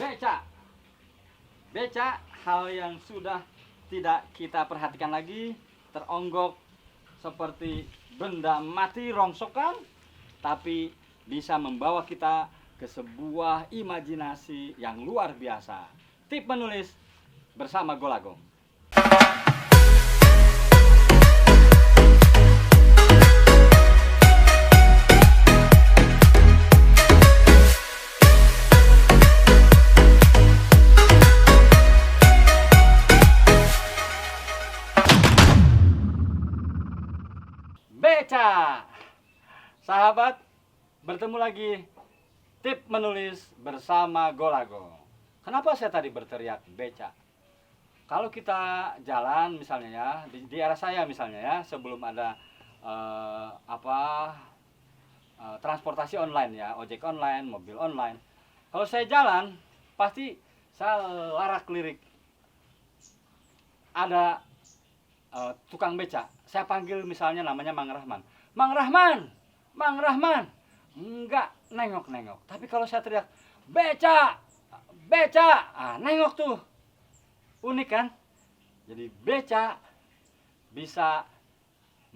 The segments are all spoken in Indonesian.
Beca. Beca, hal yang sudah tidak kita perhatikan lagi, teronggok seperti benda mati rongsokan, tapi bisa membawa kita ke sebuah imajinasi yang luar biasa. Tip menulis bersama Golagong. Beca. Sahabat, bertemu lagi tip menulis bersama Golagong. Kenapa saya tadi berteriak beca? Kalau kita jalan misalnya ya, di arah saya misalnya ya, sebelum ada transportasi online ya, ojek online, mobil online. Kalau saya jalan, pasti saya larak lirik. Ada tukang beca. Saya panggil misalnya namanya Mang Rahman. Mang Rahman, Mang Rahman. Enggak nengok-nengok. Tapi kalau saya teriak, beca, beca, nengok tuh. Unik kan? Jadi beca bisa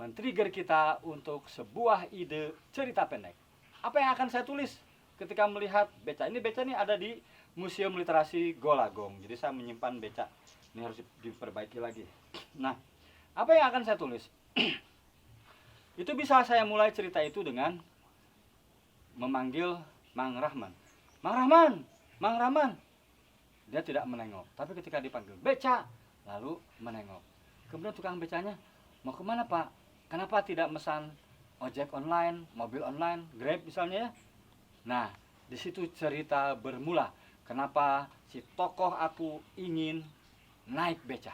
men-trigger kita untuk sebuah ide cerita pendek. Apa yang akan saya tulis ketika melihat beca? Ini beca ini ada di Museum Literasi Golagong. Jadi saya menyimpan beca. Ini harus diperbaiki lagi. Nah, apa yang akan saya tulis? Itu bisa saya mulai cerita itu dengan memanggil Mang Rahman. Mang Rahman, Mang Rahman. Dia tidak menengok. Tapi ketika dipanggil beca, lalu menengok. Kemudian tukang becanya, mau kemana Pak? Kenapa tidak mesan ojek online, mobil online, Grab misalnya ya? Nah, di situ cerita bermula. Kenapa si tokoh aku ingin naik beca?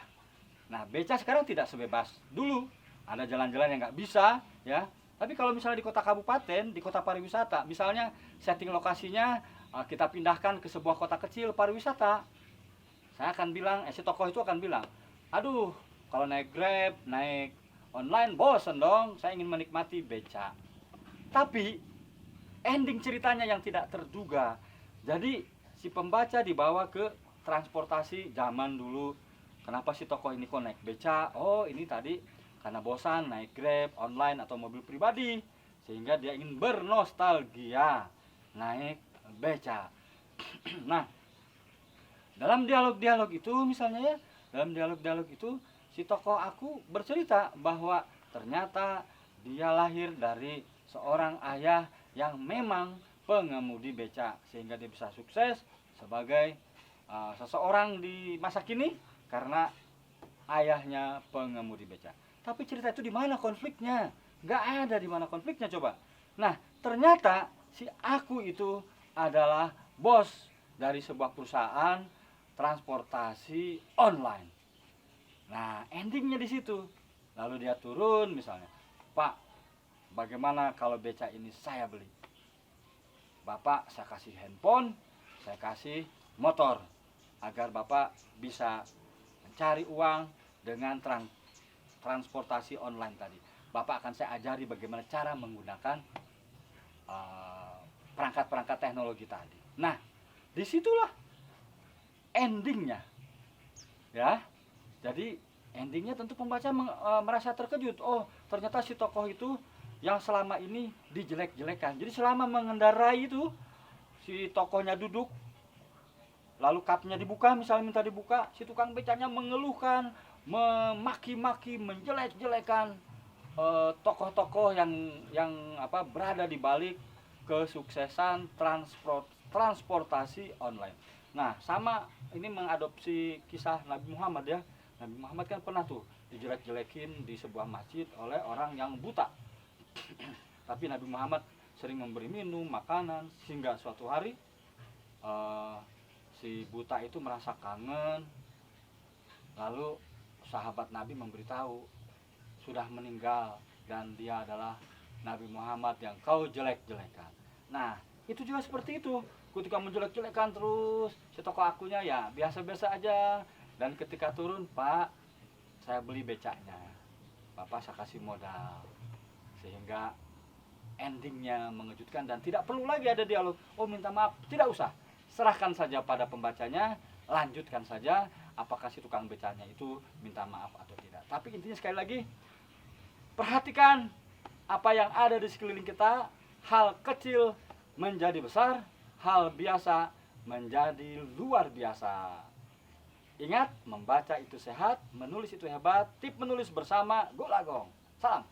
Nah, beca sekarang tidak sebebas dulu. Ada jalan-jalan yang nggak bisa, ya. Tapi kalau misalnya di kota kabupaten, di kota pariwisata, misalnya setting lokasinya kita pindahkan ke sebuah kota kecil pariwisata, saya akan bilang, si tokoh itu akan bilang, aduh, kalau naik Grab, naik online, bosen dong, saya ingin menikmati beca. Tapi ending ceritanya yang tidak terduga. Jadi si pembaca dibawa ke transportasi zaman dulu. Kenapa si tokoh ini kok naik beca? Oh, ini tadi karena bosan naik Grab, online atau mobil pribadi, sehingga dia ingin bernostalgia naik beca. Nah, dalam dialog-dialog itu misalnya ya, dalam dialog-dialog itu si tokoh aku bercerita bahwa ternyata dia lahir dari seorang ayah yang memang pengemudi beca, sehingga dia bisa sukses sebagai seseorang di masa kini karena ayahnya pengemudi beca. Tapi cerita itu di mana konfliknya? Nggak ada di mana konfliknya coba. Nah, ternyata si aku itu adalah bos dari sebuah perusahaan transportasi online. Nah, endingnya di situ. Lalu dia turun misalnya, Pak, bagaimana kalau beca ini saya beli? Bapak, saya kasih handphone, saya kasih motor, agar Bapak bisa mencari uang dengan transportasi online tadi. Bapak akan saya ajari bagaimana cara menggunakan perangkat-perangkat teknologi tadi. Nah, disitulah endingnya, ya. Jadi endingnya tentu pembaca merasa terkejut. Oh, ternyata si tokoh itu yang selama ini dijelek-jelekan. Jadi selama mengendarai itu, si tokohnya duduk, lalu kapnya dibuka, misalnya minta dibuka, si tukang becanya mengeluhkan, memaki-maki, menjelek-jelekan tokoh-tokoh yang berada di balik kesuksesan transportasi online. Nah, sama ini mengadopsi kisah Nabi Muhammad ya. Nabi Muhammad kan pernah tuh dijelek-jelekin di sebuah masjid oleh orang yang buta. Tapi Nabi Muhammad sering memberi minum, makanan, sehingga suatu hari si buta itu merasa kangen. Lalu sahabat Nabi memberitahu sudah meninggal dan dia adalah Nabi Muhammad yang kau jelek-jelekan. Nah, itu juga seperti itu. Ketika menjelek-jelekan terus, si tokoh akunya ya biasa-biasa aja. Dan ketika turun, Pak, saya beli becanya. Bapak saya kasih modal. Sehingga endingnya mengejutkan dan tidak perlu lagi ada dialog. Oh, minta maaf, tidak usah. serahkan saja pada pembacanya, lanjutkan saja apakah si tukang becanya itu minta maaf atau tidak. Tapi intinya sekali lagi, perhatikan apa yang ada di sekeliling kita, hal kecil menjadi besar, hal biasa menjadi luar biasa. Ingat, membaca itu sehat, menulis itu hebat. Tip menulis bersama Golagong. Salam.